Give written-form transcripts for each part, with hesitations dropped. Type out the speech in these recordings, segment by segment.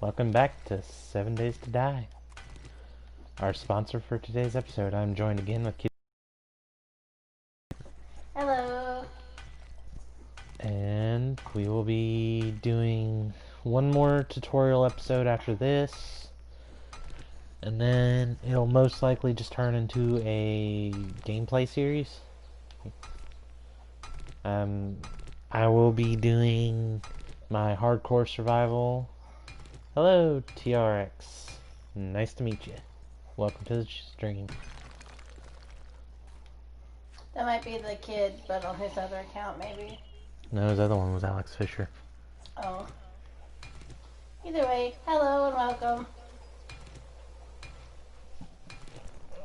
Welcome back to 7 Days to Die. Our sponsor for today's episode. I'm joined again with Kitty. Hello. And we will be doing one more tutorial episode after this. And then it'll most likely just turn into a gameplay series. I will be doing my hardcore survival. Hello, TRX. Nice to meet you. Welcome to the stream. That might be the kid, but on his other account, maybe. No, his other one was Alex Fisher. Oh. Either way, hello and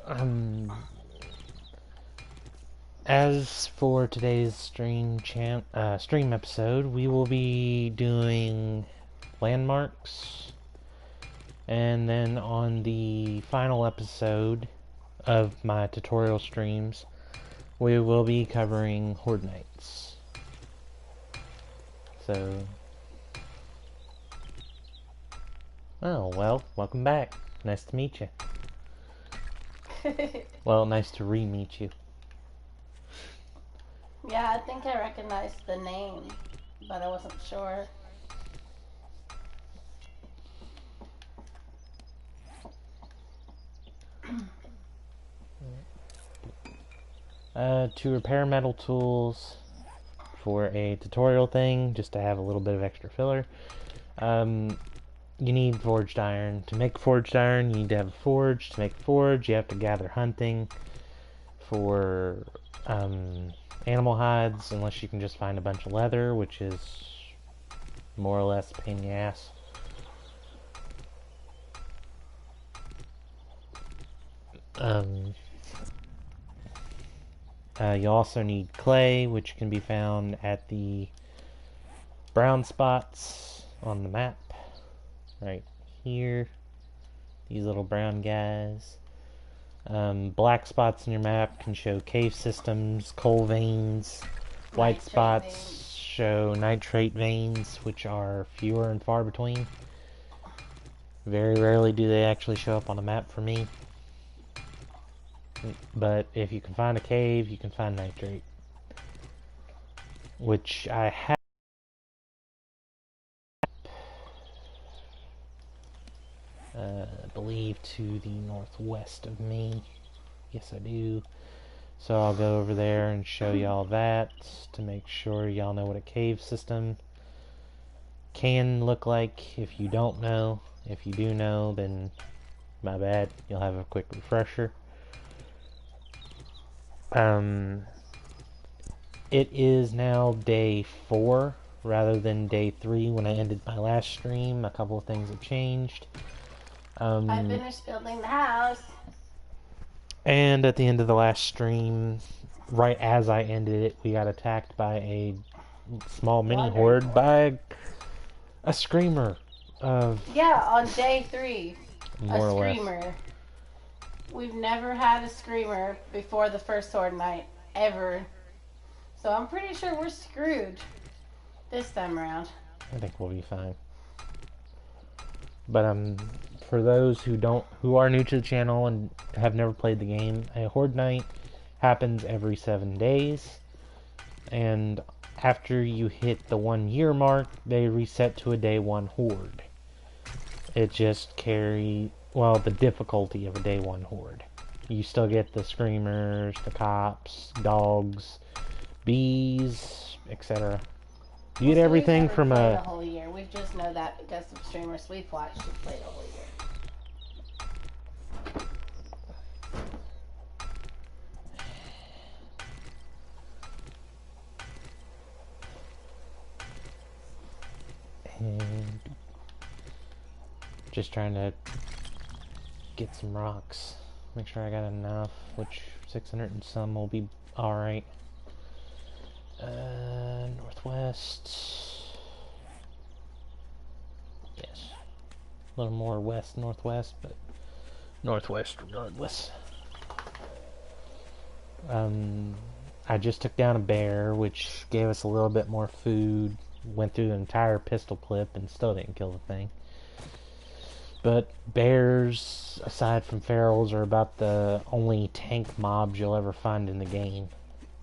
welcome. As for today's stream episode, we will be doing landmarks, and then on the final episode of my tutorial streams, we will be covering Horde Nights. So, oh well, welcome back. Nice to meet you. Well, nice to re-meet you. Yeah, I think I recognized the name, but I wasn't sure. To repair metal tools for a tutorial thing, just to have a little bit of extra filler, you need forged iron. To make forged iron, you need to have a forge. To make a forge, you have to gather hunting for animal hides, unless you can just find a bunch of leather, which is more or less a pain in the ass. You also need clay, which can be found at the brown spots on the map, right here. These little brown guys. Black spots in your map can show cave systems, coal veins. White spots show nitrate veins, which are fewer and far between. Very rarely do they actually show up on the map for me. But if you can find a cave, you can find nitrate. Which I have. I believe to the northwest of me. Yes, I do. So I'll go over there and show y'all that to make sure y'all know what a cave system can look like. If you don't know, if you do know, then my bad. You'll have a quick refresher. It is now day 4 rather than day 3 when I ended my last stream. A couple of things have changed. I finished building the house. And at the end of the last stream, right as I ended it, we got attacked by a small mini horde by a screamer of... Yeah, on day 3. More or less. Screamer. We've never had a screamer before the first Horde Night, ever. So I'm pretty sure we're screwed this time around. I think we'll be fine. But for those who are new to the channel and have never played the game, a Horde Night happens every 7 days, and after you hit the 1 year mark, they reset to a day 1 Horde. It just the difficulty of a day 1 Horde. You still get the screamers, the cops, dogs, bees, etc. You get everything from a whole year. We just know that because of streamers we've watched who played a whole year. And just trying to get some rocks. Make sure I got enough, which 600 and some will be alright. Northwest. Yes. A little more west-northwest, but northwest regardless. I just took down a bear, which gave us a little bit more food. Went through the entire pistol clip and still didn't kill the thing. But bears, aside from ferals, are about the only tank mobs you'll ever find in the game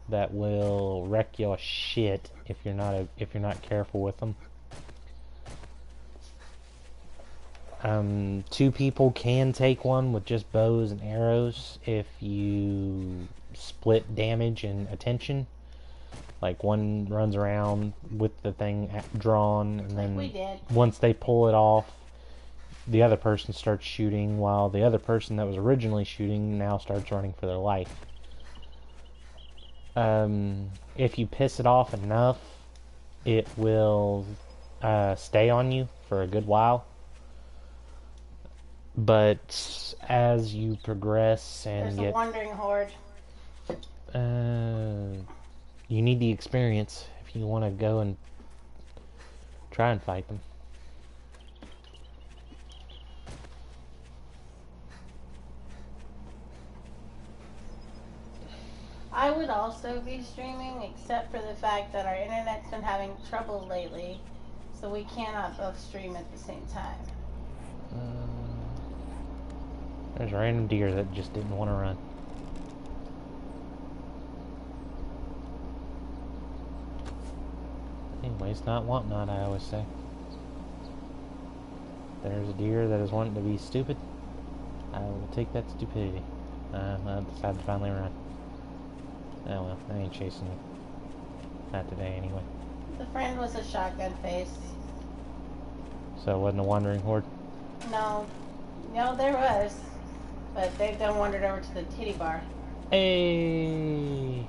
that will wreck your shit if you're not careful with them. Two people can take one with just bows and arrows if you split damage and attention. Like one runs around with the thing drawn, and then once they pull it off, the other person starts shooting, while the other person that was originally shooting now starts running for their life. If you piss it off enough, it will stay on you for a good while. But as you progress and There's a wandering horde. You need the experience if you want to go and try and fight them. I would also be streaming, except for the fact that our internet's been having trouble lately, so we cannot both stream at the same time. There's a random deer that just didn't want to run. Anyways, not want not, I always say. There's a deer that is wanting to be stupid. I will take that stupidity. I decided to finally run. Oh well, I ain't chasing you. Not today, anyway. The friend was a shotgun face. So it wasn't a wandering horde? No, there was. But they've done wandered over to the titty bar. Hey!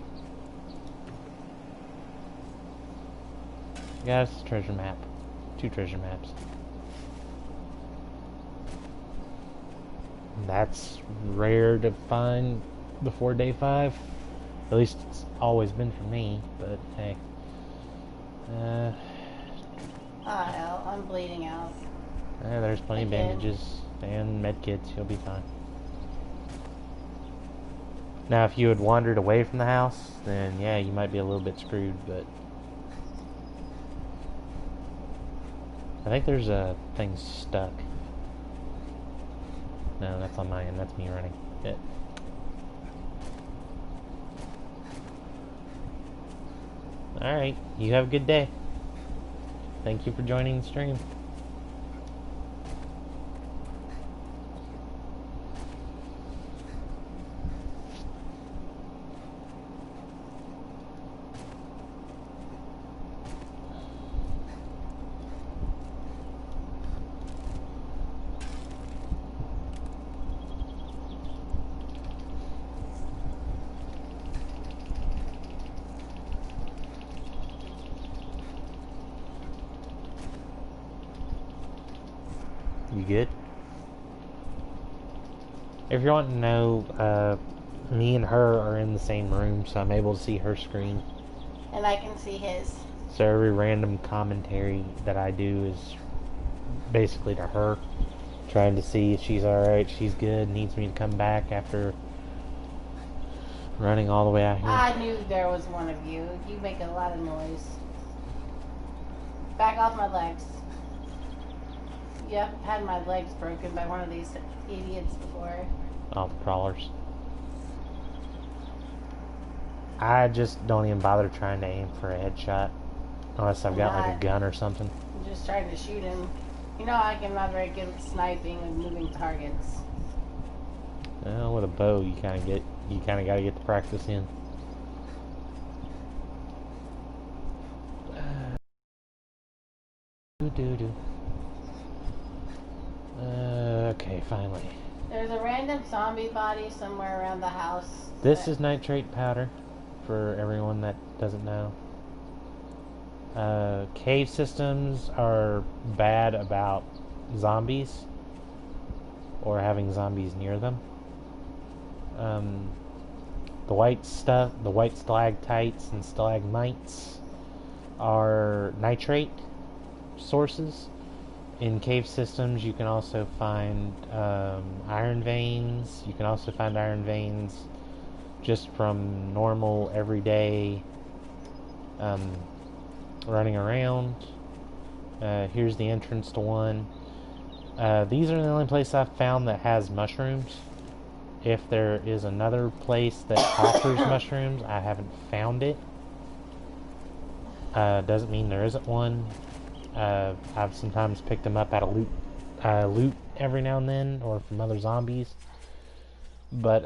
Got us a treasure map. 2 treasure maps. That's rare to find before day 5. At least it's always been for me, but hey. Ah, hell, I'm bleeding out. There's plenty of bandages and medkits. You'll be fine. Now, if you had wandered away from the house, then yeah, you might be a little bit screwed, but I think there's a thing stuck. No, that's on my end. That's me running. Yeah. Alright, you have a good day. Thank you for joining the stream. You good? If you want to know, me and her are in the same room, so I'm able to see her screen. And I can see his. So every random commentary that I do is basically to her, trying to see if she's alright, she's good, needs me to come back after running all the way out here. I knew there was one of you. You make a lot of noise. Back off my legs. Yep, had my legs broken by one of these idiots before. Oh, the crawlers. I just don't even bother trying to aim for a headshot unless I've got like a gun or something. I'm just trying to shoot him. You know, I'm not very good at sniping and moving targets. Well, with a bow, you kind of got to get the practice in. Okay, finally. There's a random zombie body somewhere around the house. This is nitrate powder, for everyone that doesn't know. Cave systems are bad about zombies, or having zombies near them. The white stalactites and stalagmites are nitrate sources. In cave systems, you can also find iron veins. You can also find iron veins just from normal, everyday running around. Here's the entrance to one. These are the only place I've found that has mushrooms. If there is another place that offers mushrooms, I haven't found it. Doesn't mean there isn't one. I've sometimes picked them up at a loot every now and then, or from other zombies. But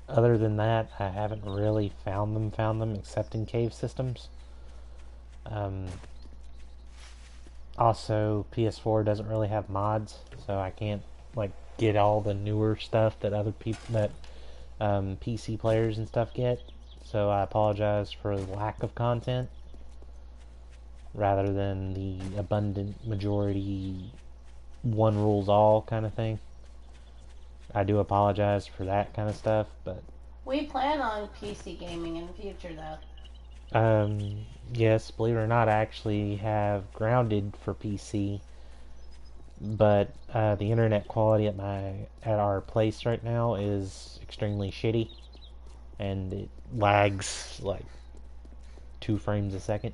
other than that, I haven't really found them except in cave systems. Also, PS4 doesn't really have mods, so I can't like get all the newer stuff that other people that PC players and stuff get. So I apologize for the lack of content, rather than the abundant majority, one rules all kind of thing. I do apologize for that kind of stuff, but We plan on PC gaming in the future, though. yes, believe it or not, I actually have Grounded for PC, but the internet quality at our place right now is extremely shitty, and it lags like 2 frames a second.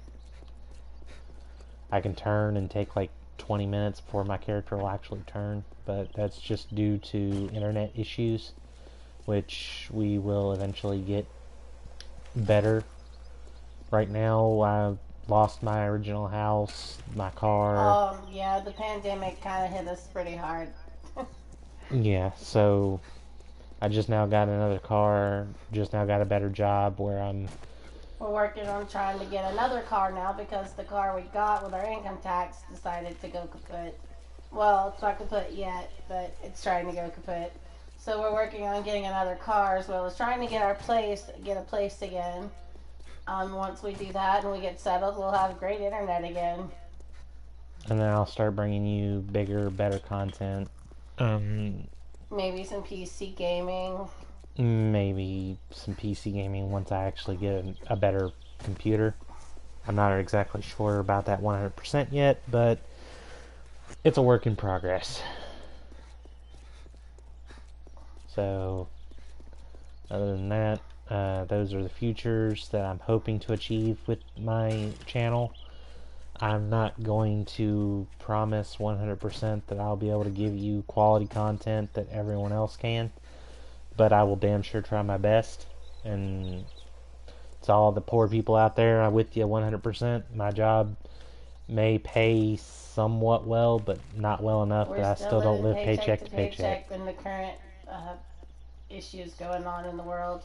I can turn and take like 20 minutes before my character will actually turn, but that's just due to internet issues, which we will eventually get better. Right now, I lost my original house, my car. Yeah, the pandemic kind of hit us pretty hard. Yeah, so I just now got another car, just now got a better job where We're working on trying to get another car now because the car we got with our income tax decided to go kaput. Well, it's not kaput yet, but it's trying to go kaput. So we're working on getting another car as well as trying to get a place again. Once we do that and we get settled, we'll have great internet again. and then I'll start bringing you bigger, better content. Maybe some PC gaming. Maybe some PC gaming once I actually get a better computer. I'm not exactly sure about that 100% yet, but it's a work in progress. So, other than that, those are the futures that I'm hoping to achieve with my channel. I'm not going to promise 100% that I'll be able to give you quality content that everyone else can, but I will damn sure try my best. And to all the poor people out there, I'm with you 100%. My job may pay somewhat well, but not well enough that I still don't live paycheck to paycheck. In the current issues going on in the world.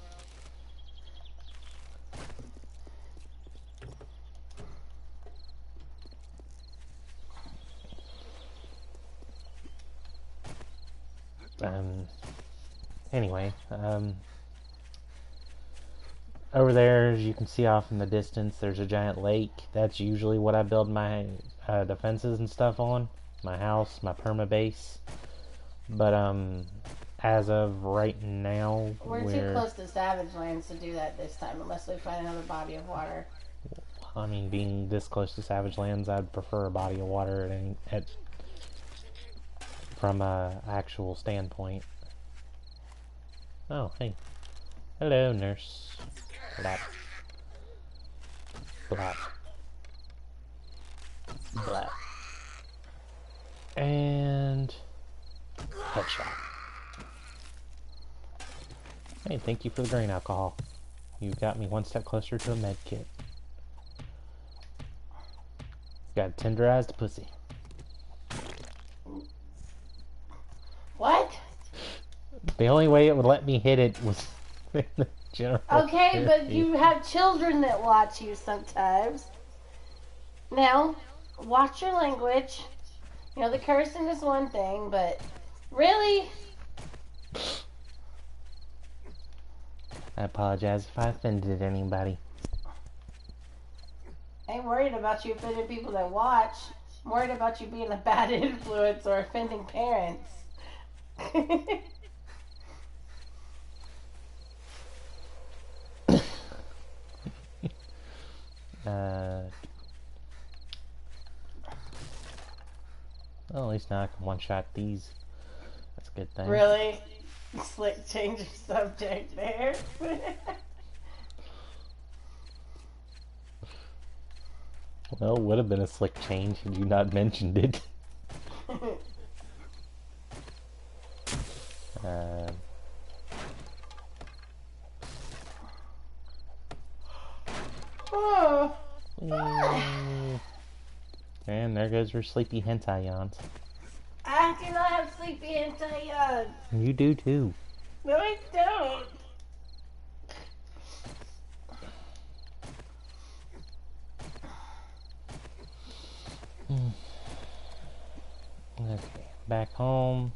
Anyway, over there, as you can see off in the distance, there's a giant lake. That's usually what I build my defenses and stuff on. My house, my perma base. But as of right now, we're too close to Savage Lands to do that this time, unless we find another body of water. I mean, being this close to Savage Lands, I'd prefer a body of water from a actual standpoint. Oh, hey. Hello, nurse. Blap. Blap. Blap. And headshot. Hey, thank you for the grain alcohol. You got me one step closer to a med kit. Got tenderized pussy. What? The only way it would let me hit it was in the general Okay, area. but you have children that watch you sometimes. Now, watch your language. You know, the cursing is one thing, but really? I apologize if I offended anybody. I ain't worried about you offending people that watch. I'm worried about you being a bad influence or offending parents. Well, at least now I can one-shot these. That's a good thing. Really? Slick change of subject there. Well, would have been a slick change had you not mentioned it. uh, Oh, and there goes your sleepy hentai yawns. I do not have sleepy hentai yawns. You do too. No, I don't. Okay, back home.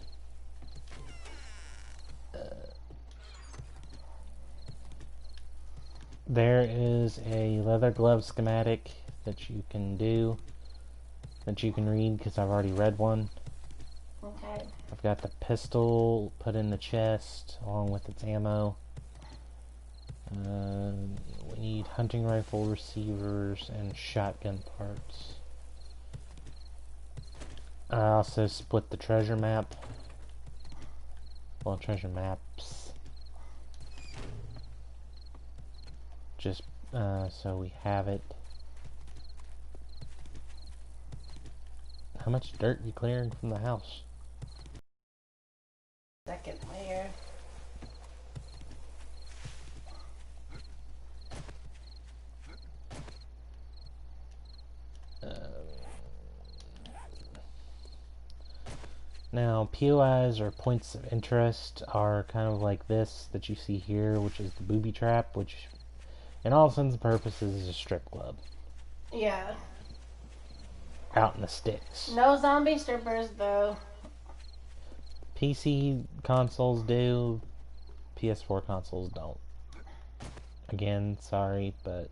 There is a leather glove schematic that you can do, that you can read because I've already read one. Okay. I've got the pistol put in the chest along with its ammo. We need hunting rifle receivers and shotgun parts. I also split the treasure map. Well, treasure maps. Just so we have it. How much dirt you clearing from the house? Second layer. Now, POIs, or points of interest, are kind of like this that you see here, which is the booby trap, which, in all intents and purposes, is a strip club. Yeah. Out in the sticks. No zombie strippers, though. PC consoles do, PS4 consoles don't. Again, sorry, but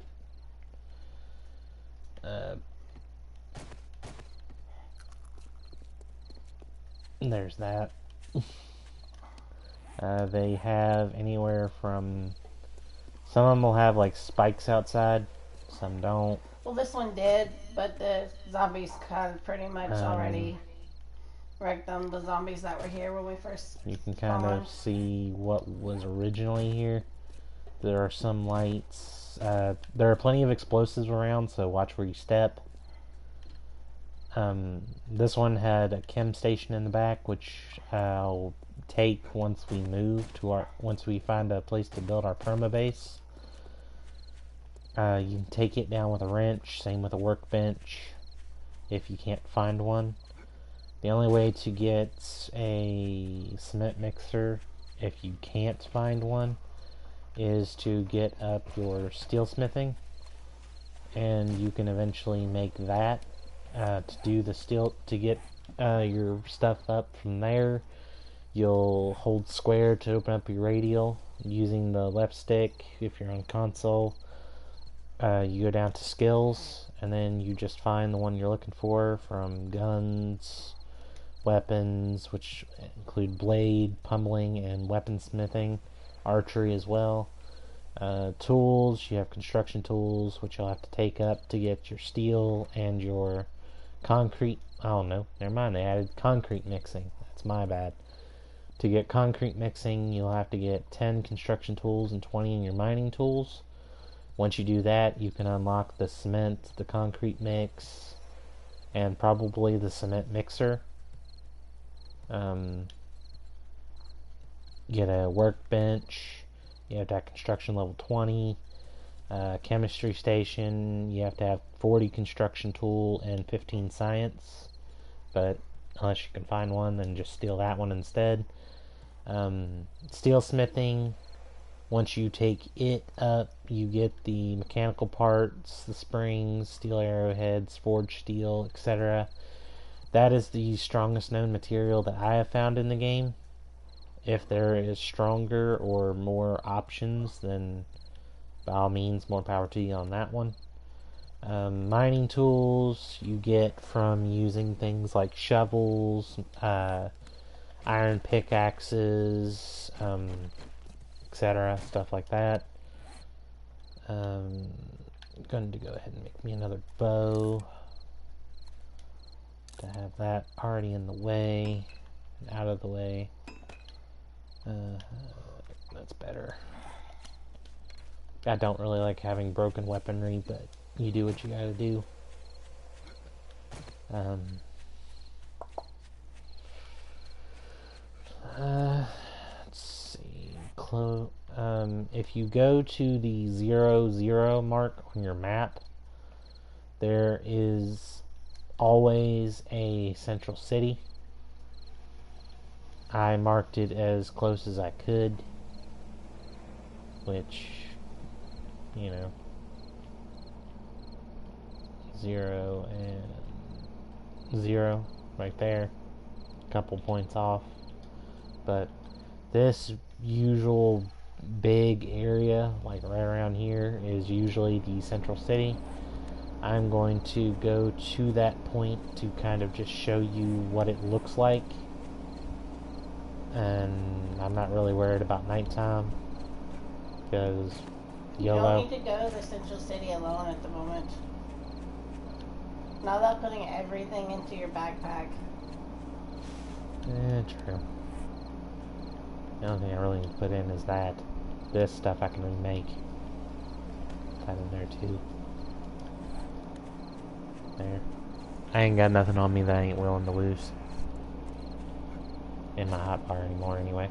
there's that. They have anywhere from, some of them will have like spikes outside, some don't. Well, this one did, but the zombies kind of pretty much already wrecked them. The zombies that were here when we first You can kind of see what was originally here. There are some lights. There are plenty of explosives around, so watch where you step. This one had a chem station in the back, which I'll take once we move to once we find a place to build our perma base. You can take it down with a wrench, same with a workbench if you can't find one. The only way to get a cement mixer, if you can't find one, is to get up your steelsmithing, and you can eventually make that to do the steel, to get your stuff up from there. You'll hold square to open up your radial using the left stick. If you're on console, you go down to skills, and then you just find the one you're looking for, from guns, weapons, which include blade, pummeling, and weaponsmithing, archery as well. Tools, you have construction tools, which you'll have to take up to get your steel and your concrete. Oh no, never mind, they added concrete mixing. That's my bad. To get concrete mixing, you'll have to get 10 construction tools and 20 in your mining tools. Once you do that, you can unlock the cement, the concrete mix, and probably the cement mixer. Get a workbench. You have to have construction level 20. Chemistry station, you have to have 40 construction tool and 15 science. But unless you can find one, then just steal that one instead. Steel smithing, once you take it up, you get the mechanical parts, the springs, steel arrowheads, forged steel, etc. That is the strongest known material that I have found in the game. If there is stronger or more options, then by all means, more power to you on that one. Mining tools you get from using things like shovels, iron pickaxes, etc., stuff like that. I'm going to go ahead and make me another bow to have that already in the way and out of the way. That's better. I don't really like having broken weaponry, but you do what you gotta do. Um, let's see. If you go to the 0, 0 mark on your map, there is always a central city. I marked it as close as I could, which, you know, 0 and 0 right there, a couple points off. But this usual big area, like right around here, is usually the central city. I'm going to go to that point to kind of just show you what it looks like. And I'm not really worried about nighttime because You YOLO. don't need to go to the central city alone at the moment. Not without putting everything into your backpack. True. The only thing I really need to put in is that. This stuff I can remake. That in there too. There. I ain't got nothing on me that I ain't willing to lose. In my hotbar anymore anyway.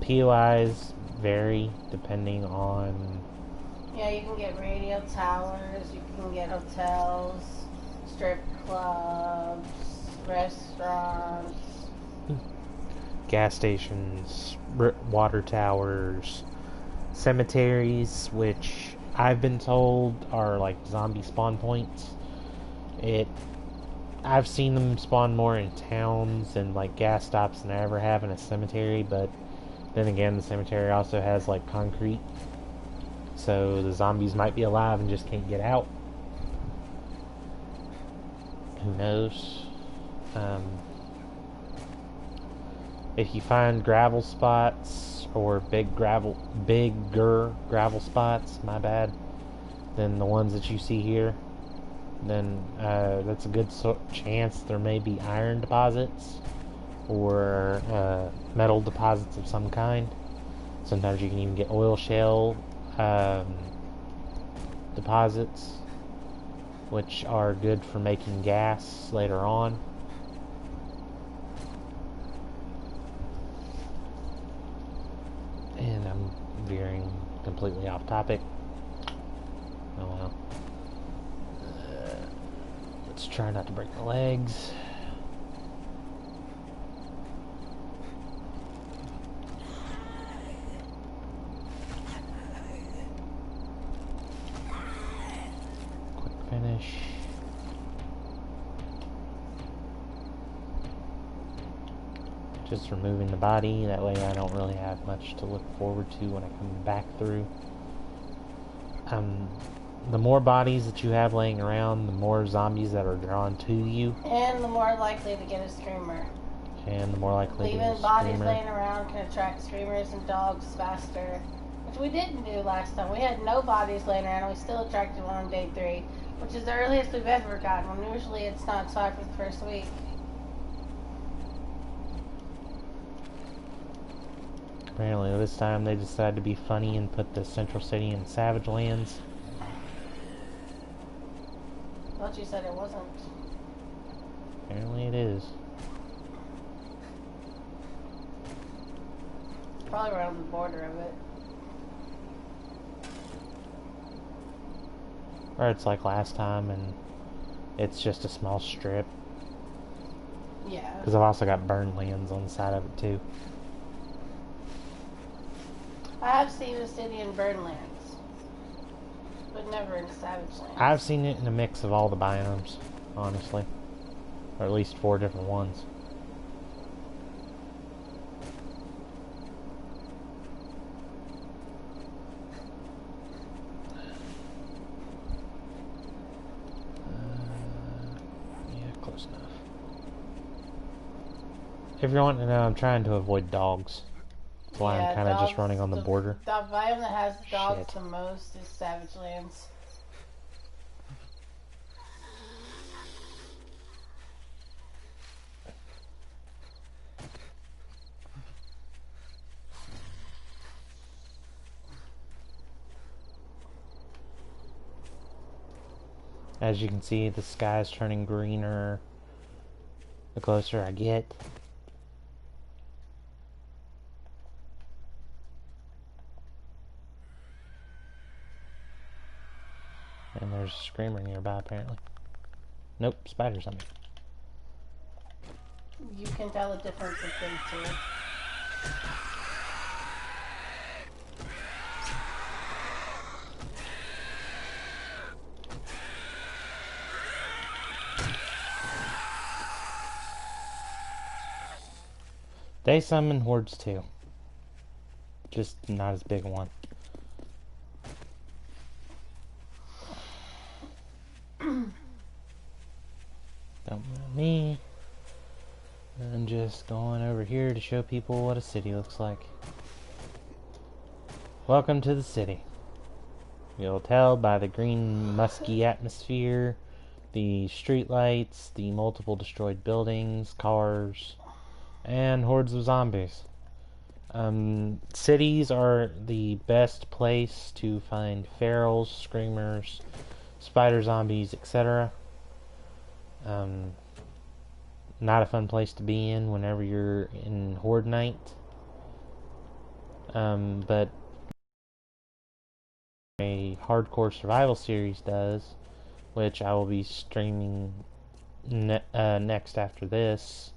POIs vary depending on... Yeah, you can get radio towers, you can get hotels, strip clubs, restaurants, gas stations, water towers, cemeteries, which I've been told are like zombie spawn points. I've seen them spawn more in towns and like gas stops than I ever have in a cemetery, but then again, the cemetery also has like concrete, so the zombies might be alive and just can't get out. Who knows? If you find gravel spots or bigger gravel spots, my bad, than the ones that you see here, then that's a good chance there may be iron deposits or metal deposits of some kind. Sometimes you can even get oil shale deposits, which are good for making gas later on. And I'm veering completely off topic. Oh well. Let's try not to break the legs. Quick finish. Just removing the body, that way I don't really have much to look forward to when I come back through. The more bodies that you have laying around, the more zombies that are drawn to you. and the more likely to get a screamer. And the more likely to get a Leaving bodies screamer. laying around can attract screamers and dogs faster, which we didn't do last time. We had no bodies laying around, and we still attracted one on day 3, which is the earliest we've ever gotten one. Usually it's not until after the first week. Apparently this time they decided to be funny and put the central city in Savage Lands. I thought you said it wasn't. Apparently it is. Probably around the border of it. Or it's like last time and it's just a small strip. Yeah. Because I've also got burned lands on the side of it too. I have seen a city in Burnlands, but never in Savage Lands. I've seen it in a mix of all the biomes, honestly. Or at least 4 different ones. Yeah, close enough. If you're wanting to know, I'm trying to avoid dogs. That's why I'm kind of just running on the border. The biome that has dogs Shit. the most is Savage Lands. As you can see, the sky's turning greener the closer I get. And there's a screamer nearby, apparently. Nope, spider zombie. You can tell the difference between the two. They summon hordes too. Just not as big a one. Don't mind me. I'm just going over here to show people what a city looks like. Welcome to the city. You'll tell by the green, musky atmosphere, the streetlights, the multiple destroyed buildings, cars, and hordes of zombies. Cities are the best place to find ferals, screamers, spider zombies, etc. Not a fun place to be in whenever you're in Horde Night. But a hardcore survival series does, which I will be streaming next after this,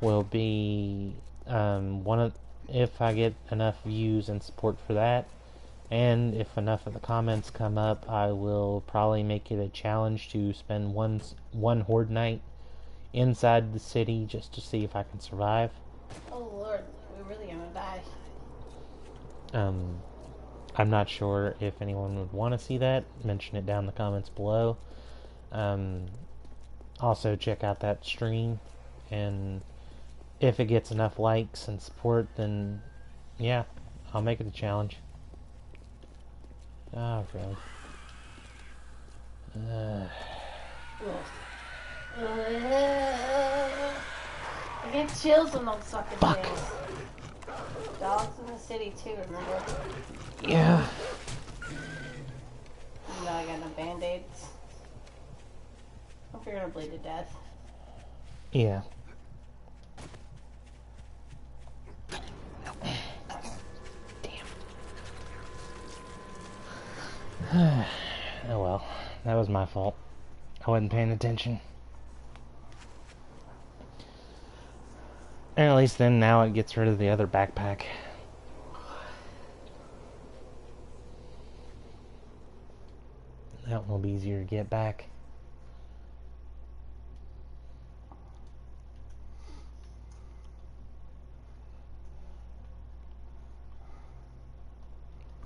will be if I get enough views and support for that, and if enough of the comments come up, I will probably make it a challenge to spend one Horde Night inside the city just to see if I can survive. Oh Lord, we're really gonna die. I'm not sure if anyone would want to see that. Mention it down in the comments below. Also check out that stream, and if it gets enough likes and support, then yeah, I'll make it a challenge. Oh, really? I get chills on those fucking things. Dogs in the city too, remember? Yeah. You know I got no band-aids. I'm fearing to bleed to death. Yeah. Damn. Oh well, that was my fault. I wasn't paying attention. And at least then now it gets rid of the other backpack. That one will be easier to get back.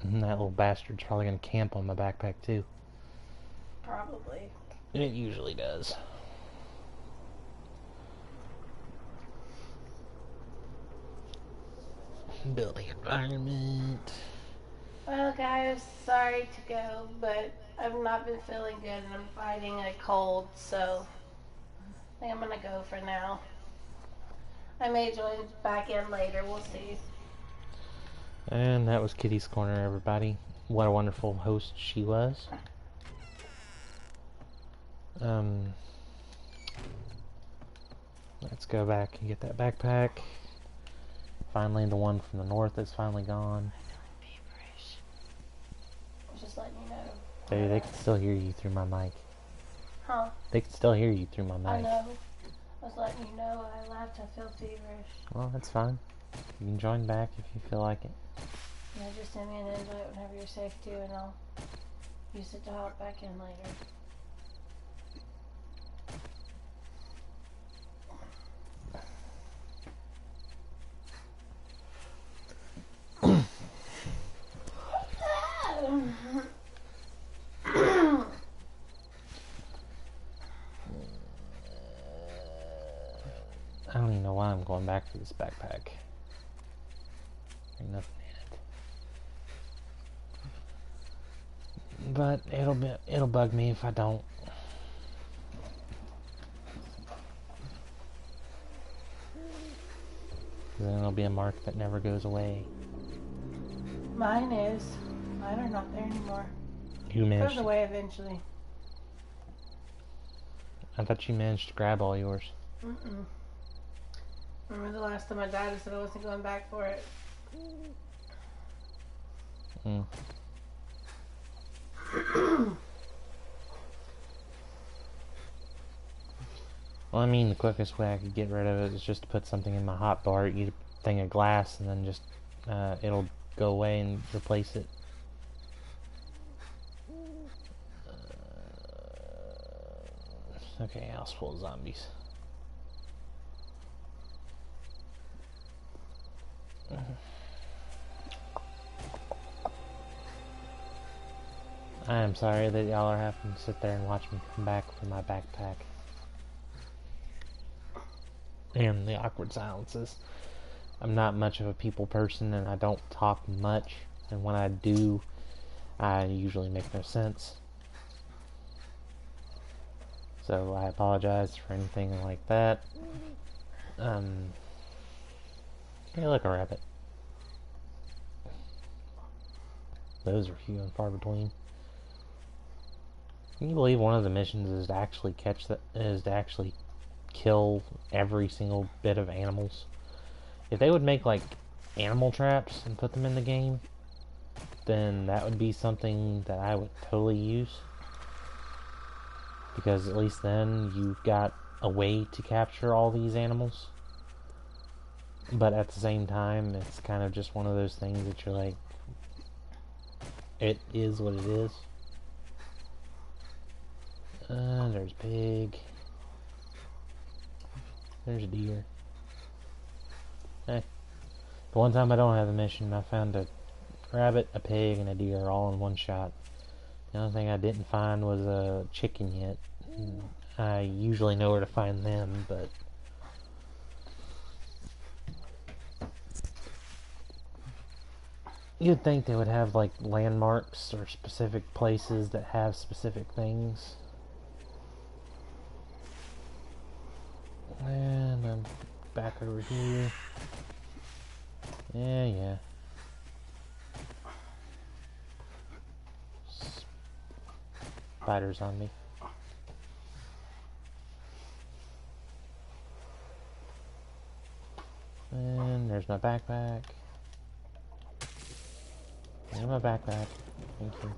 And that little bastard's probably going to camp on my backpack too. Probably. It usually does. Building environment. Well, guys, sorry to go, but I've not been feeling good and I'm fighting a cold, so I think I'm gonna go for now. I may join back in later, we'll see. And that was Kitty's Corner, everybody. What a wonderful host she was. Let's go back and get that backpack. Finally, the one from the north is finally gone. I'm feeling feverish. Just letting you know. Baby, they can still hear you through my mic. Huh? They can still hear you through my mic. I know. I was letting you know I left. I feel feverish. Well, that's fine. You can join back if you feel like it. Yeah, just send me an invite whenever you're safe too, and I'll use it to hop back in later. I don't even know why I'm going back for this backpack. Ain't nothing in it. But it'll bug me if I don't. Then it'll be a mark that never goes away. Mine is. Mine are not there anymore. You managed. Goes away eventually. I thought you managed to grab all yours. Mm-mm. Remember the last time I died, I said I wasn't going back for it. Mm. Well, I mean, the quickest way I could get rid of it is just to put something in my hot bar, eat a thing of glass, and then just it'll go away and replace it. Okay, house full of zombies. I am sorry that y'all are having to sit there and watch me come back for my backpack. And the awkward silences. I'm not much of a people person and I don't talk much. And when I do, I usually make no sense. So I apologize for anything like that. Hey, look, a rabbit. Those are few and far between. Can you believe one of the missions is to actually kill every single bit of animals? If they would make like animal traps and put them in the game, then that would be something that I would totally use. Because at least then you've got a way to capture all these animals. But at the same time, it's kind of just one of those things that you're like, it is what it is. There's pig. There's a deer. Hey. The one time I don't have a mission, I found a rabbit, a pig, and a deer all in one shot. The only thing I didn't find was a chicken yet. I usually know where to find them, but... You'd think they would have, like, landmarks or specific places that have specific things. And I'm back over here. Yeah. Spiders on me. And there's my backpack. And my backpack. Thank you.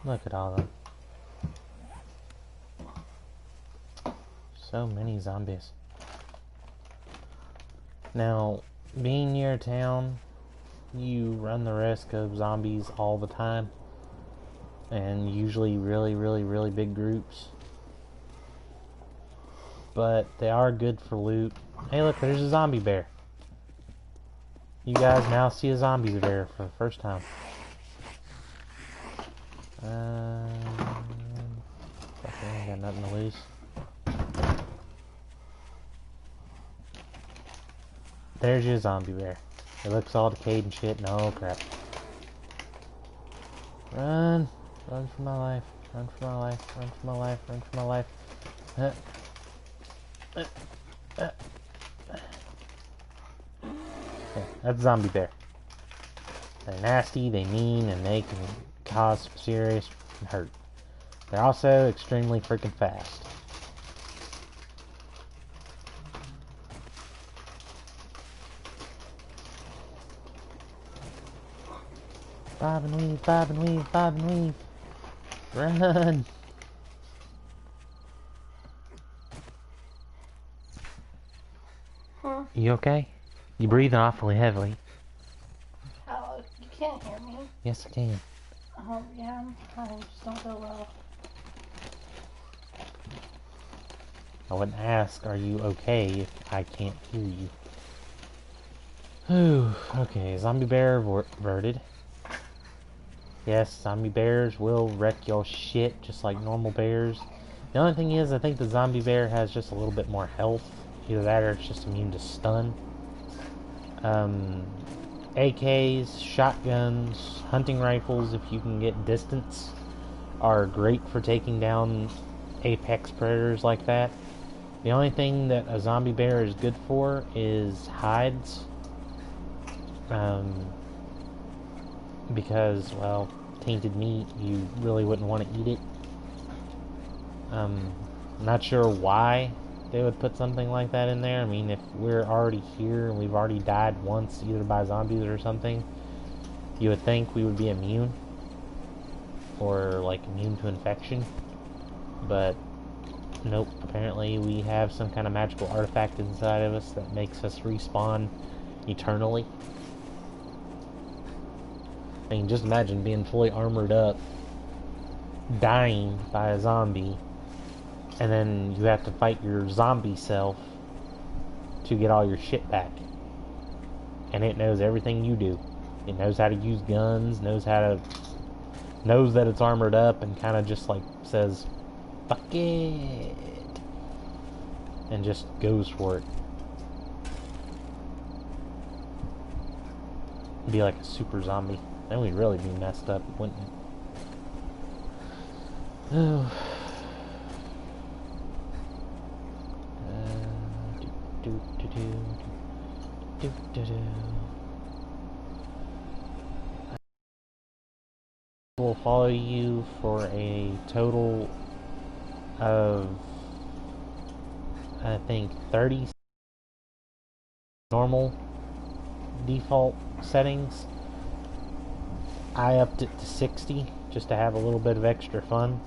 Look at all of them. So many zombies. Now, being near a town, you run the risk of zombies all the time. And usually really big groups. But they are good for loot. Hey look, there's a zombie bear. You guys now see a zombie bear for the first time. Okay, I got nothing to lose. There's your zombie bear. It looks all decayed and shit. No crap. Run! Run for my life. Run for my life. Run for my life. Run for my life. Okay, that's zombie bear. They're nasty, they mean, and they can cause serious hurt. They're also extremely freaking fast. Bob and weave, bob and weave, bob and weave. Run! Huh? You okay? You breathing awfully heavily. Oh, you can't hear me. Yes, I can. Yeah, I just don't feel well. I wouldn't ask, are you okay, if I can't hear you. Whew. Okay, zombie bear averted. Yes, zombie bears will wreck your shit just like normal bears. The only thing is, I think the zombie bear has just a little bit more health. Either that or it's just immune to stun. AKs, shotguns, hunting rifles, if you can get distance, are great for taking down apex predators like that. The only thing that a zombie bear is good for is hides. Because, well, tainted meat, you really wouldn't want to eat it. I'm not sure why they would put something like that in there. I mean, if we're already here and we've already died once, either by zombies or something, you would think we would be immune. Or, like, immune to infection. But, nope. Apparently we have some kind of magical artifact inside of us that makes us respawn eternally. I mean, just imagine being fully armored up, dying by a zombie, and then you have to fight your zombie self to get all your shit back. And it knows everything you do. It knows how to use guns, knows that it's armored up, and kind of just like says, fuck it, and just goes for it. Be like a super zombie. Then we'd really be messed up, wouldn't it? Oh. Will follow you for a total of, I think, 30 normal default settings. I upped it to 60 just to have a little bit of extra fun.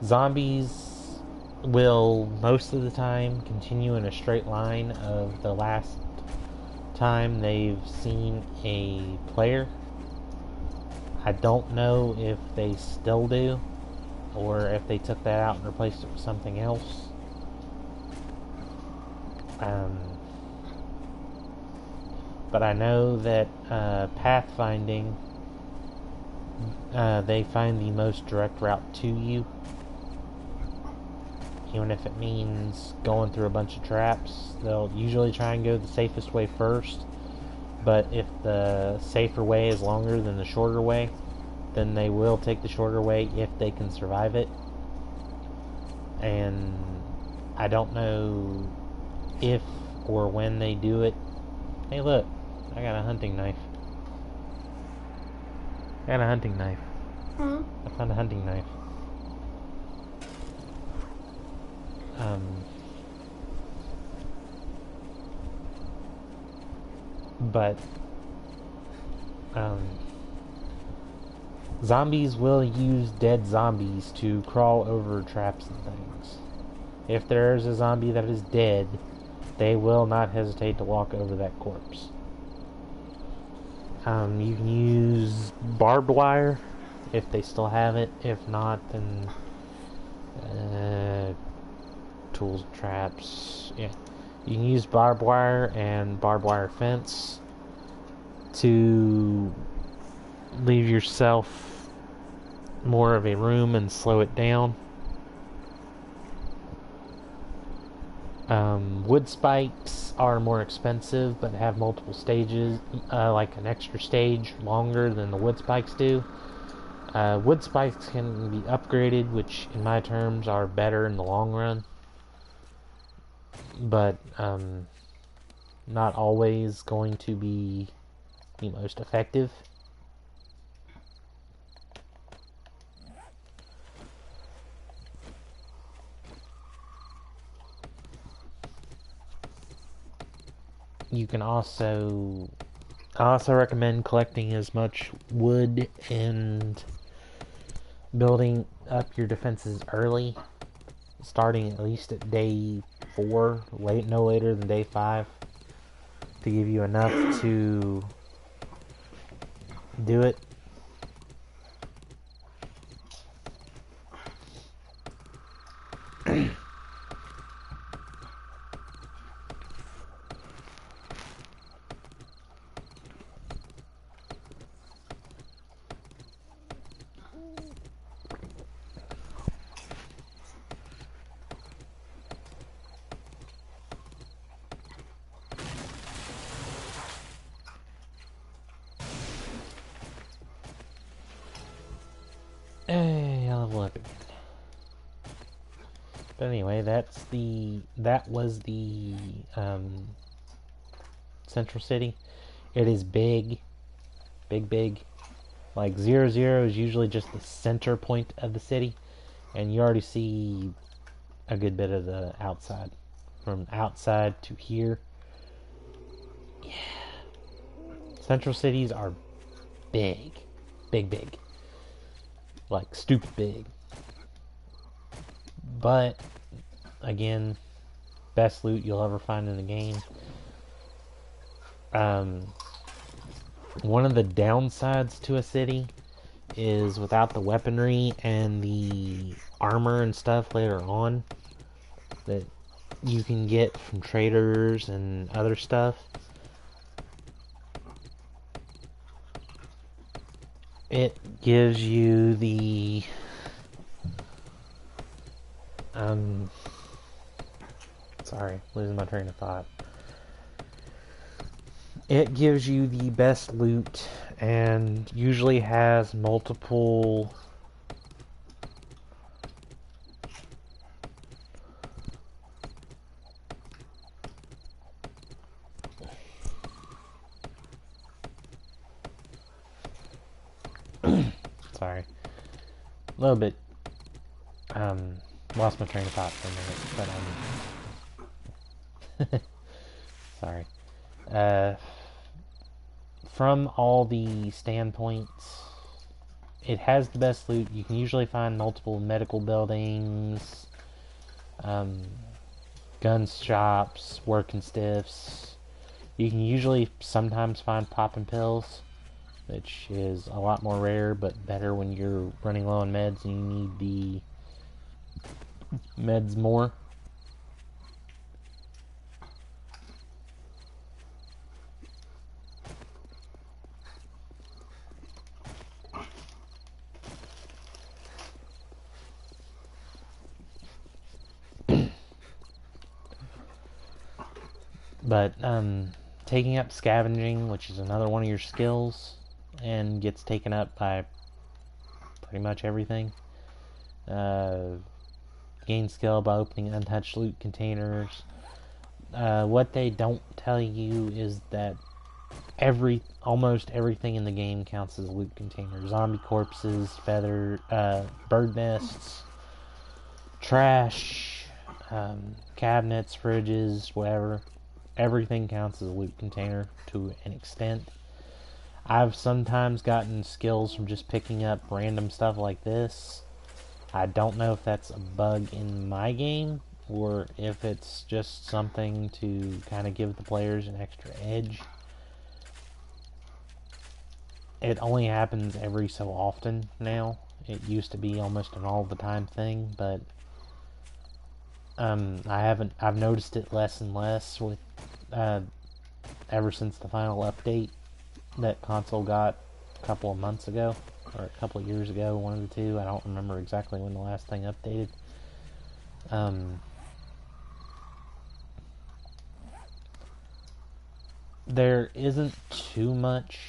Zombies will most of the time continue in a straight line of the last time they've seen a player. I don't know if they still do or if they took that out and replaced it with something else. But I know that pathfinding, they find the most direct route to you, even if it means going through a bunch of traps. They'll usually try and go the safest way first, but if the safer way is longer than the shorter way, then they will take the shorter way if they can survive it. And I don't know if or when they do it. Hey, look, I got a hunting knife. I found a hunting knife. But zombies will use dead zombies to crawl over traps and things. If there is a zombie that is dead, they will not hesitate to walk over that corpse. You can use barbed wire if they still have it. If not, then tools, traps. Yeah, you can use barbed wire and barbed wire fence to leave yourself more of a room and slow it down. Wood spikes are more expensive, but have multiple stages, like an extra stage longer than the wood spikes do. Wood spikes can be upgraded, which in my terms are better in the long run, but not always going to be the most effective. You can also, I also recommend collecting as much wood and building up your defenses early, starting at least at day 4, no later than day 5, to give you enough to do it. Hey, I level up again. But anyway, that was the Central City. It is big, big. Like 0-0 is usually just the center point of the city, and you already see a good bit of the outside. From outside to here, yeah. Central cities are big, big, like stupid big. But again, best loot you'll ever find in the game. One of the downsides to a city is without the weaponry and the armor and stuff later on that you can get from traders and other stuff. It gives you the sorry, losing my train of thought. It gives you the best loot and usually has multiple sorry. A little bit lost my train of thought for a minute, but sorry. From all the standpoints, it has the best loot. You can usually find multiple medical buildings, gun shops, working stiffs. You can usually sometimes find popping pills, which is a lot more rare, but better when you're running low on meds and you need the meds more. But taking up scavenging, which is another one of your skills, and gets taken up by pretty much everything. Gain skill by opening untouched loot containers. What they don't tell you is that almost everything in the game counts as a loot container. Zombie corpses, bird nests, trash, cabinets, fridges, whatever. Everything counts as a loot container to an extent. I've sometimes gotten skills from just picking up random stuff like this. I don't know if that's a bug in my game or if it's just something to kind of give the players an extra edge. It only happens every so often now. It used to be almost an all the time thing, but I've noticed it less and less with ever since the final update that console got a couple of months ago, or a couple of years ago, one of the two. I don't remember exactly when the last thing updated. There isn't too much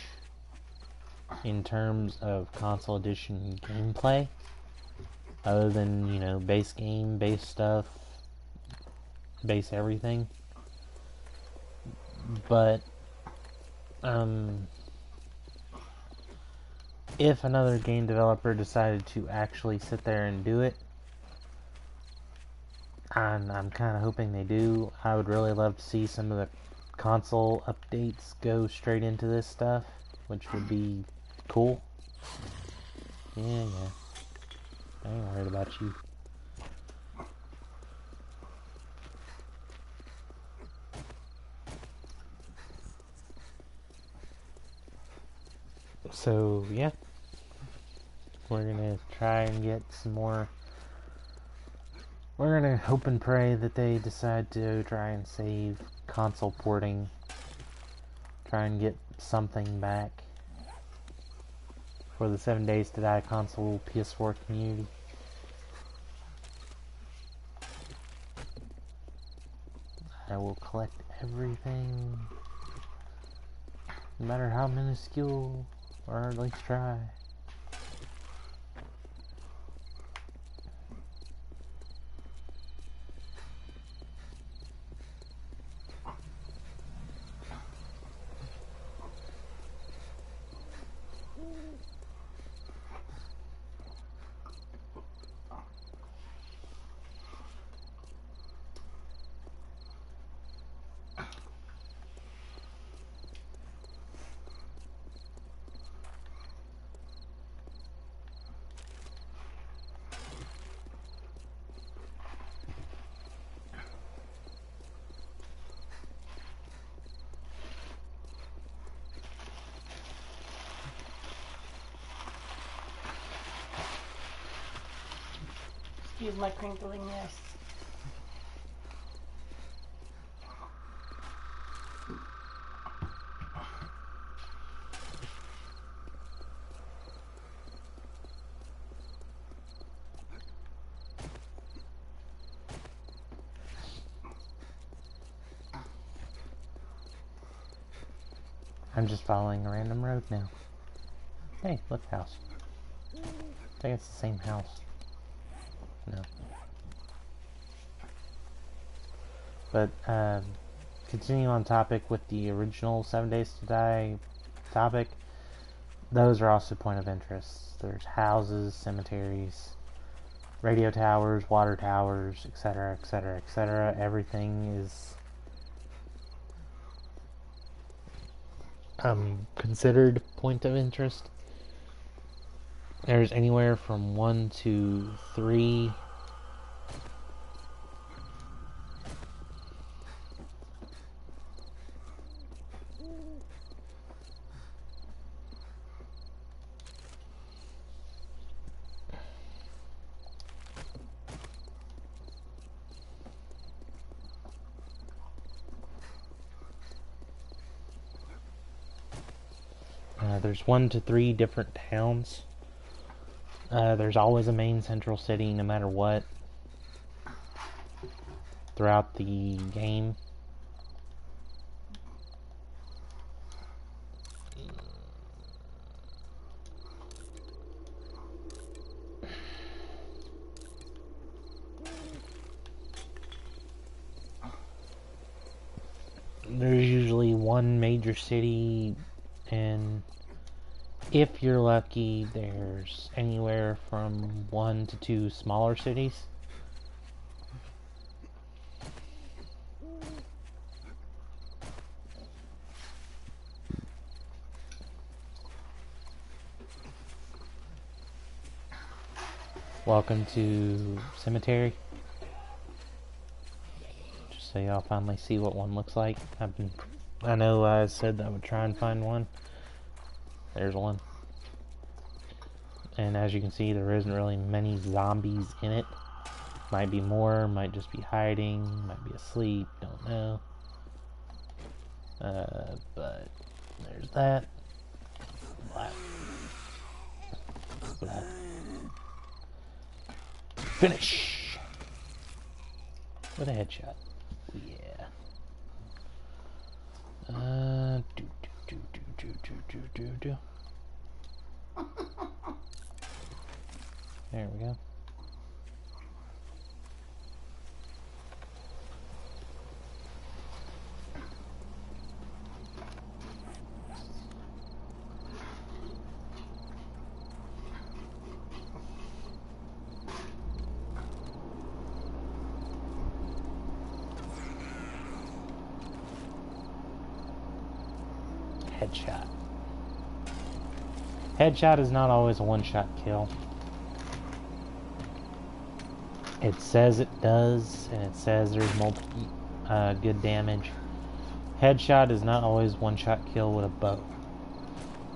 in terms of console edition gameplay, other than, base game, base stuff, base everything. But if another game developer decided to actually sit there and do it, and I'm kind of hoping they do, I would really love to see some of the console updates go straight into this stuff, which would be cool. Yeah. I ain't worried about you. So, yeah. We're gonna try and get some more. We're gonna hope and pray that they decide to try and save console porting. Try and get something back for the 7 Days to Die console PS4 community. I will collect everything, no matter how minuscule, or at least try. Excuse my crinkliness. I'm just following a random road now. Hey, look, house. I think it's the same house. No. But, continue on topic with the original 7 Days to Die topic. Those are also point of interest. There's houses, cemeteries, radio towers, water towers, etc., etc., etc. Everything is considered point of interest. There's anywhere from 1 to 3 there's 1 to 3 different towns. There's always a main central city, no matter what, throughout the game. There's usually one major city, and if you're lucky, there's anywhere from 1 to 2 smaller cities. Welcome to Cemetery. Just so y'all finally see what one looks like. I know I said I would try and find one. There's one. And as you can see, there isn't really many zombies in it. Might be more, might just be hiding, might be asleep, don't know. But there's that. Black. Black. Finish! With a headshot. Yeah. Do. There we go. Headshot. Headshot is not always a one-shot kill. It says it does, and it says there's multiple good damage. Headshot is not always one-shot kill with a bow.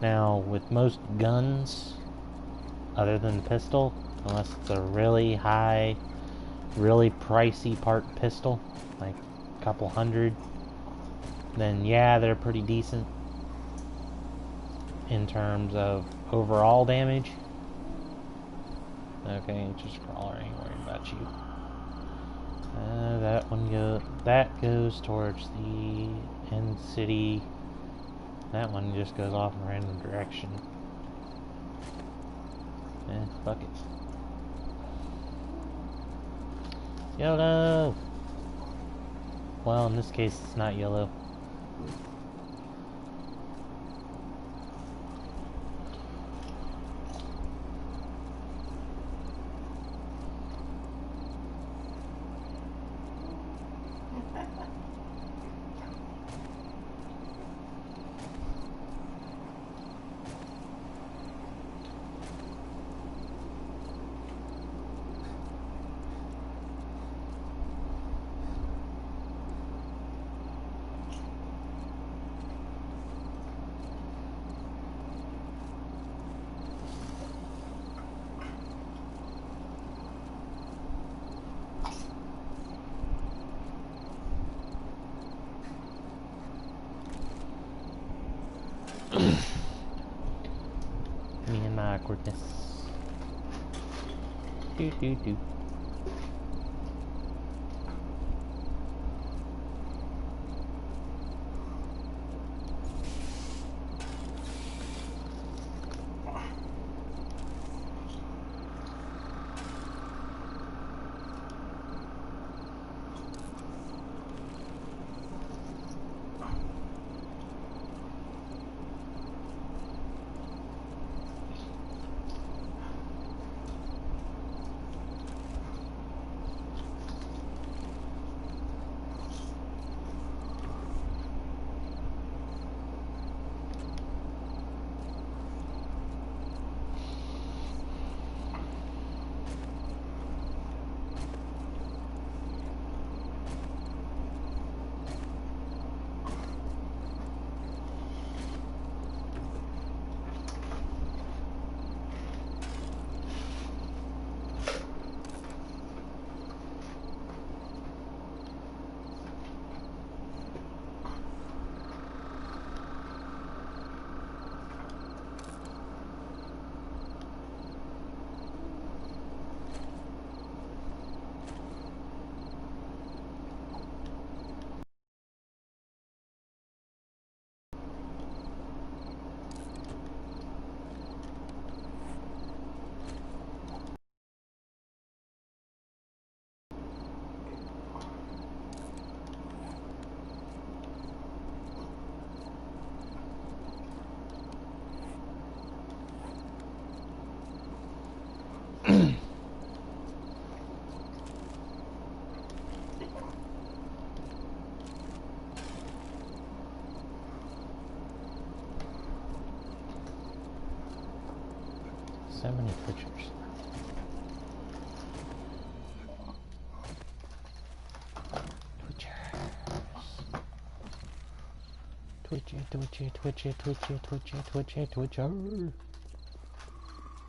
Now, with most guns, other than the pistol, unless it's a really high, really pricey part pistol, like a couple hundred, then yeah, they're pretty decent in terms of overall damage. Okay, just crawler, ain't worried about you. That goes towards the end city. That one just goes off in a random direction. Fuck it. YOLO! Well, in this case, it's not YOLO. awkwardness. Do do do. So many pictures. Twitcher.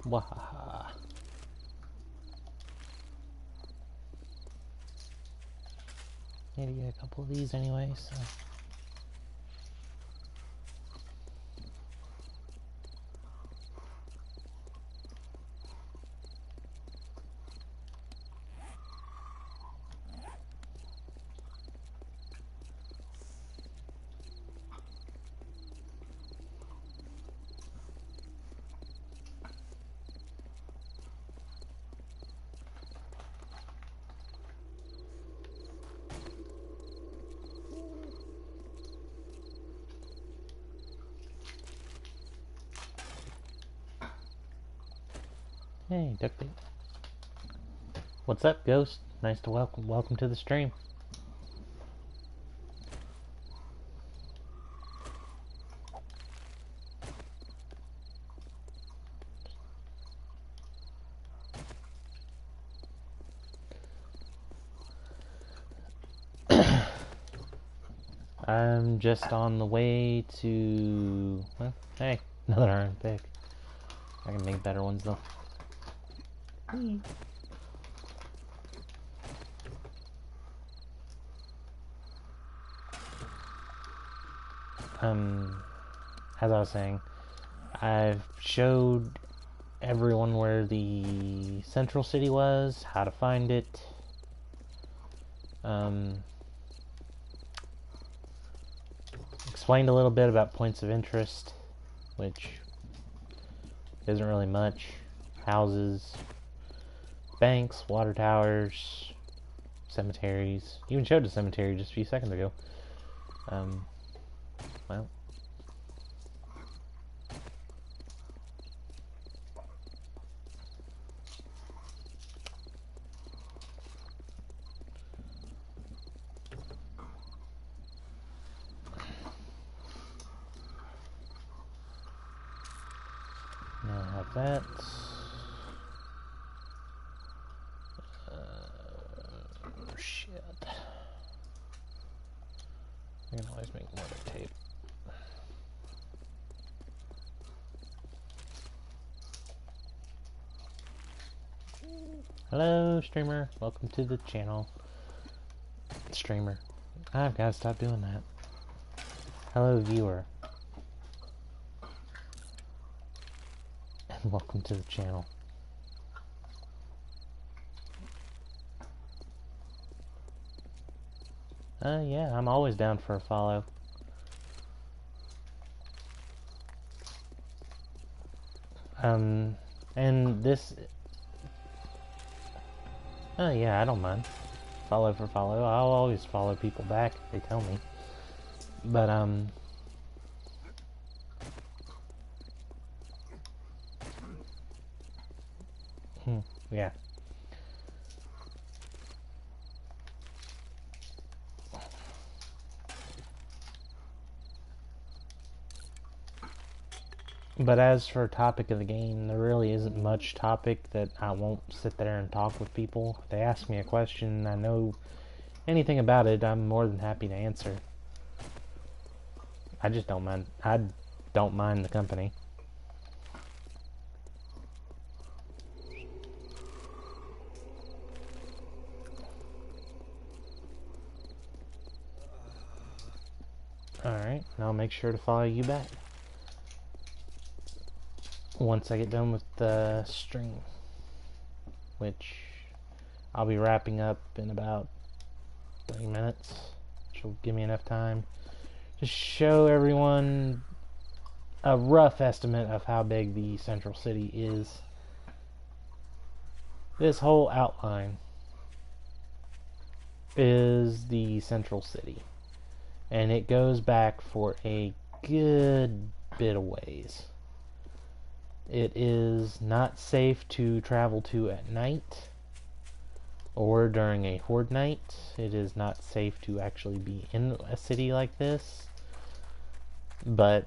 Wahaha. Need to get a couple of these anyway, so. Hey, Duckbait. What's up, Ghost? Nice to welcome to the stream. I'm just on the way to... Well, hey, another iron pick. I can make better ones, though. As I was saying, I've showed everyone where the central city was, how to find it. Explained a little bit about points of interest, which isn't really much. Houses, banks, water towers, cemeteries. Even showed a cemetery just a few seconds ago. Well. Now I have that. Shit. I can always make more tape. Hello, streamer. Welcome to the channel. Streamer. I've got to stop doing that. Hello, viewer. Welcome to the channel. Yeah, I'm always down for a follow. And this... Oh, yeah, I don't mind. Follow for follow. I'll always follow people back if they tell me. But, yeah. But as for topic of the game, there really isn't much topic that I won't sit there and talk with people. If they ask me a question and I know anything about it, I'm more than happy to answer. I just don't mind. I don't mind the company. Alright, and I'll make sure to follow you back once I get done with the stream, which I'll be wrapping up in about 30 minutes, which will give me enough time to show everyone a rough estimate of how big the central city is. This whole outline is the central city, and it goes back for a good bit of ways. It is not safe to travel to at night or during a horde night. It is not safe to actually be in a city like this. But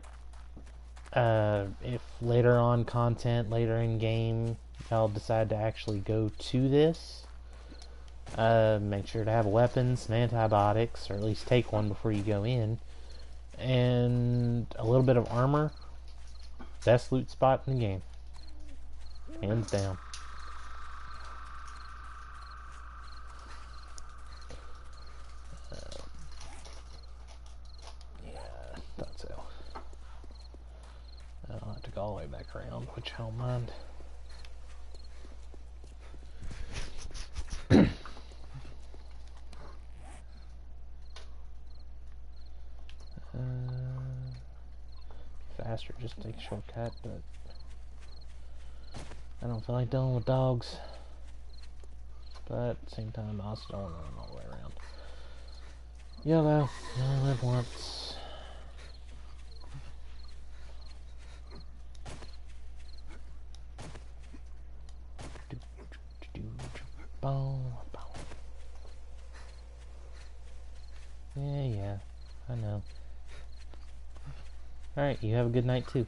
if later on content, later in game, y'all decide to actually go to this, make sure to have weapons, some antibiotics, or at least take one before you go in, and a little bit of armor. Best loot spot in the game, hands down. Yeah, thought so. I'll have to go all the way back around, which I don't mind. Faster, just take a shortcut, but I don't feel like dealing with dogs. But at the same time, I also don't want to run all the way around. YOLO, you only live once. Yeah, I know. Alright, you have a good night too.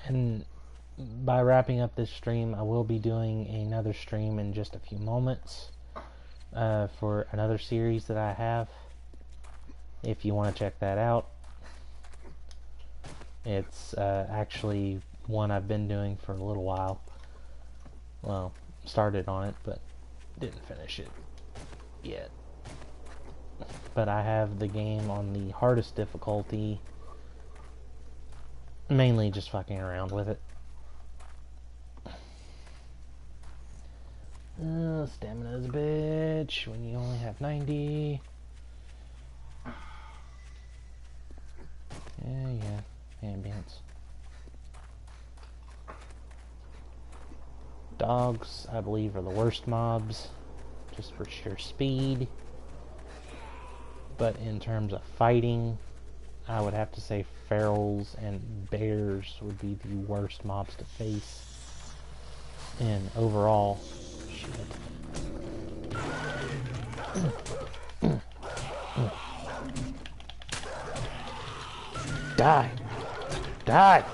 And by wrapping up this stream, I will be doing another stream in just a few moments for another series that I have. If you want to check that out. It's actually one I've been doing for a little while. Well, started on it, but didn't finish it yet. But I have the game on the hardest difficulty, mainly just fucking around with it. Stamina's a bitch when you only have 90. Yeah. Ambience. Dogs, I believe, are the worst mobs, just for sheer speed. But in terms of fighting, I would have to say ferals and bears would be the worst mobs to face. And overall, shit. Die! Die!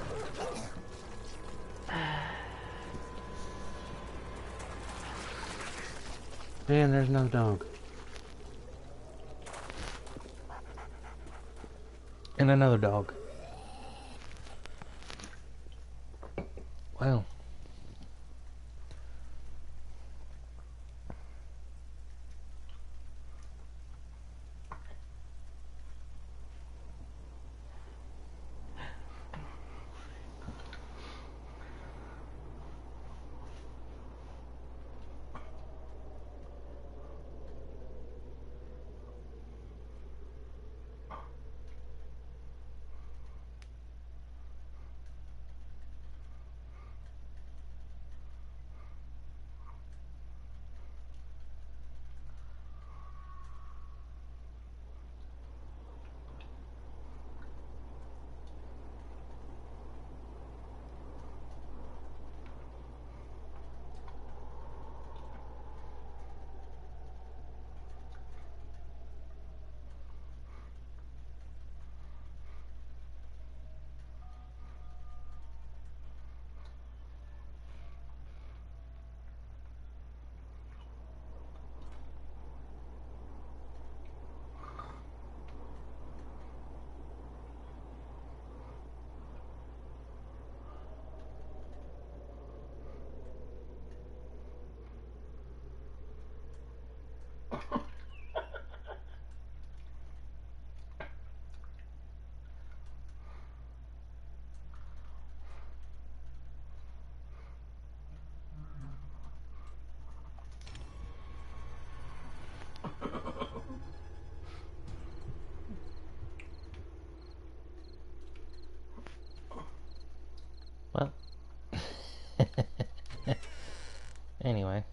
Man, there's no dog. And another dog. Wow. Well, anyway,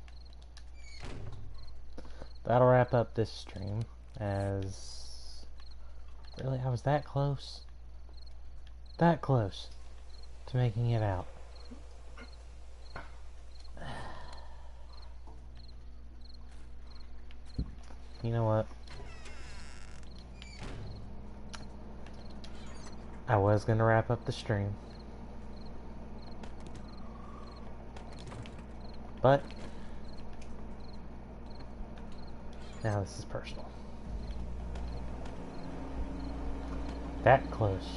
that'll wrap up this stream. As really, I was that close to making it out. You know what? I was gonna wrap up the stream, but now this is personal. That close.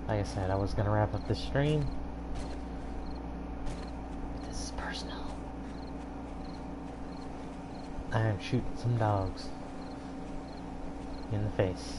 Like I said, I was gonna wrap up this stream. This is personal. I am shooting some dogs in the face.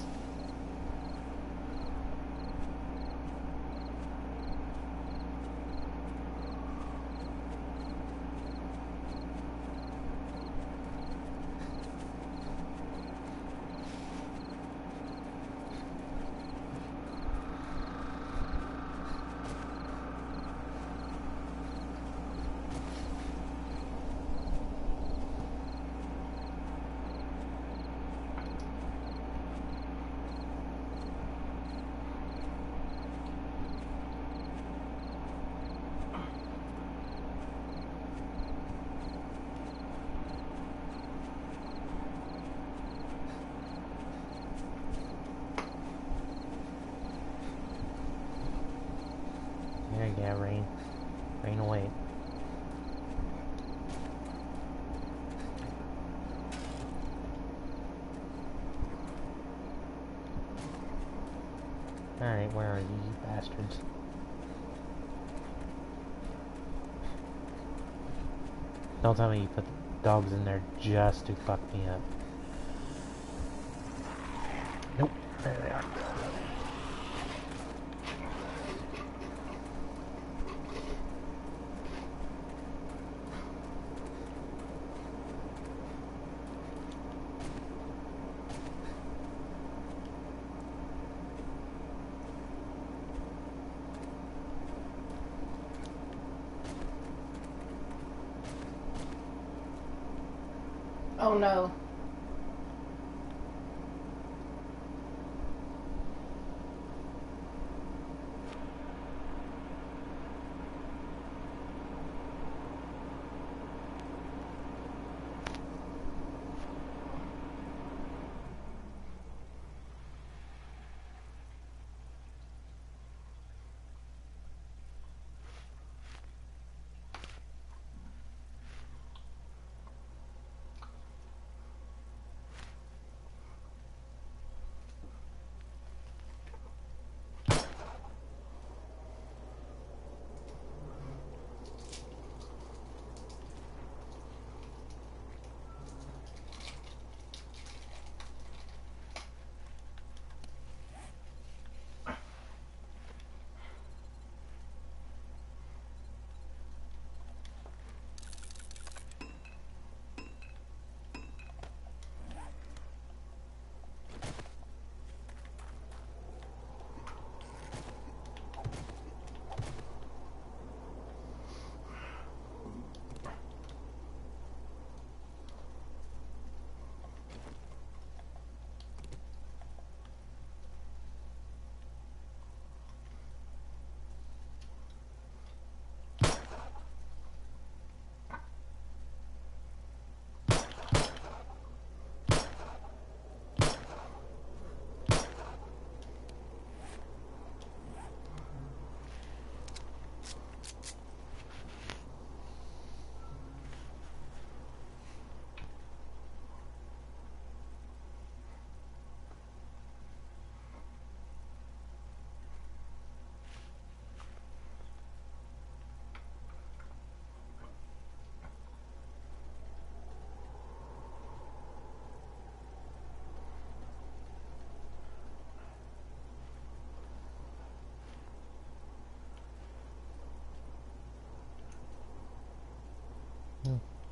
Yeah, rain. Rain away. Alright, where are you bastards? Don't tell me you put dogs in there just to fuck me up. Nope, there they are. Oh no.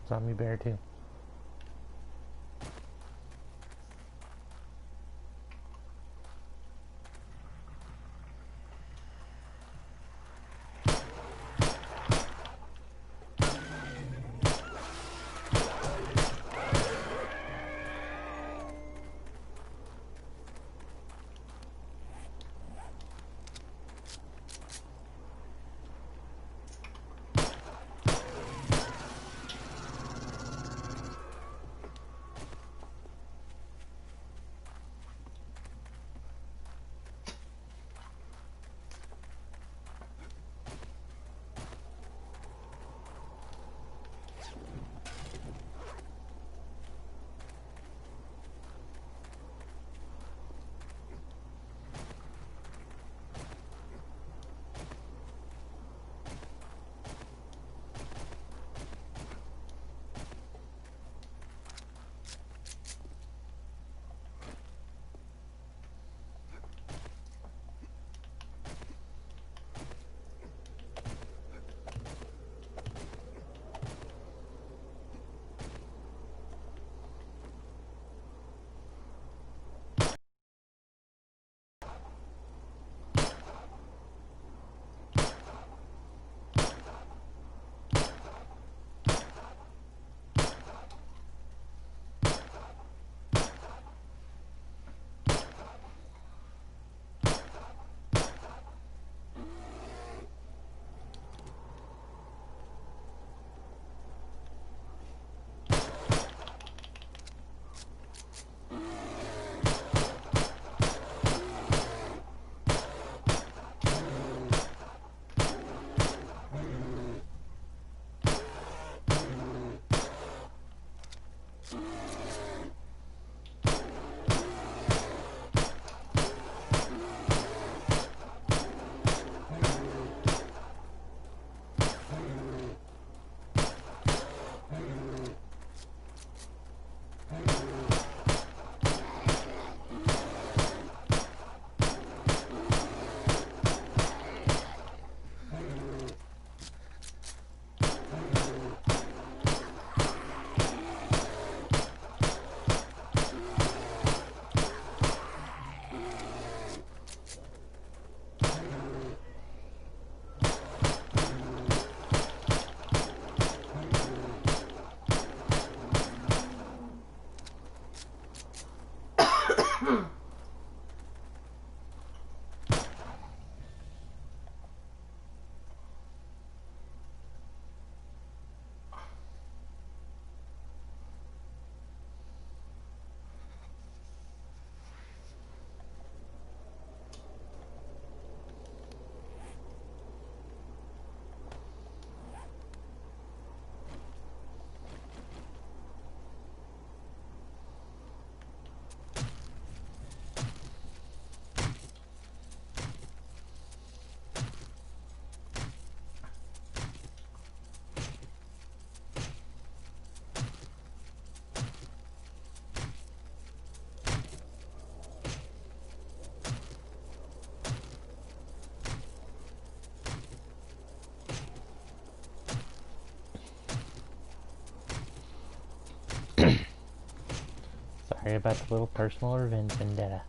Zombie bear too. Sorry about the little personal revenge vendetta.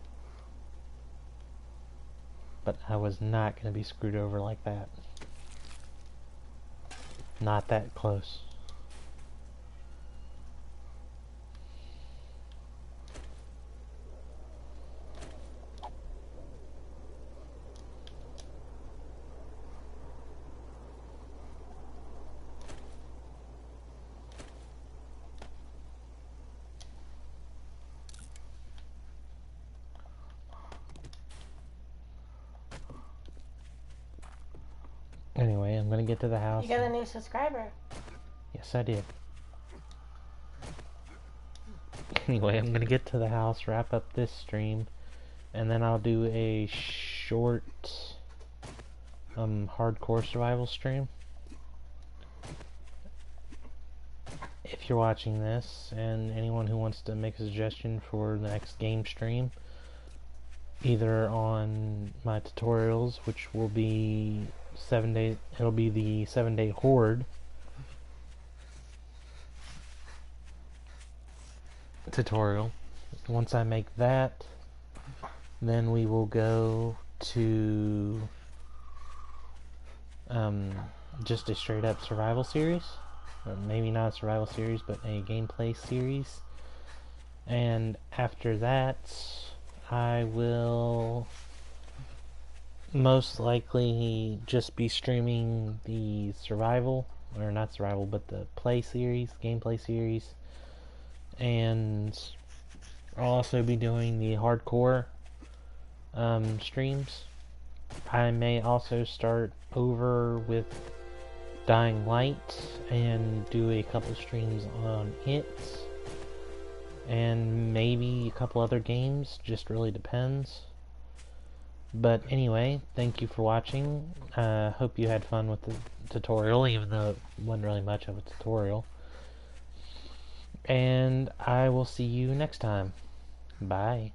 But I was not going to be screwed over like that. Not that close. Anyway, I'm going to get to the house. You got a new subscriber. Yes, I did. Anyway, I'm going to get to the house, wrap up this stream, and then I'll do a short hardcore survival stream. If you're watching this, and anyone who wants to make a suggestion for the next game stream, either on my tutorials, which will be 7 days, it'll be the 7-day horde, tutorial. Once I make that, then we will go to just a straight up survival series. Or maybe not a survival series, but a gameplay series. And after that, I will most likely just be streaming the survival, or not survival, but the play series, gameplay series. And I'll also be doing the hardcore streams. I may also start over with Dying Light and do a couple streams on it, and maybe a couple other games, just really depends. But anyway, thank you for watching. Hope you had fun with the tutorial, even though it wasn't really much of a tutorial. And I will see you next time. Bye.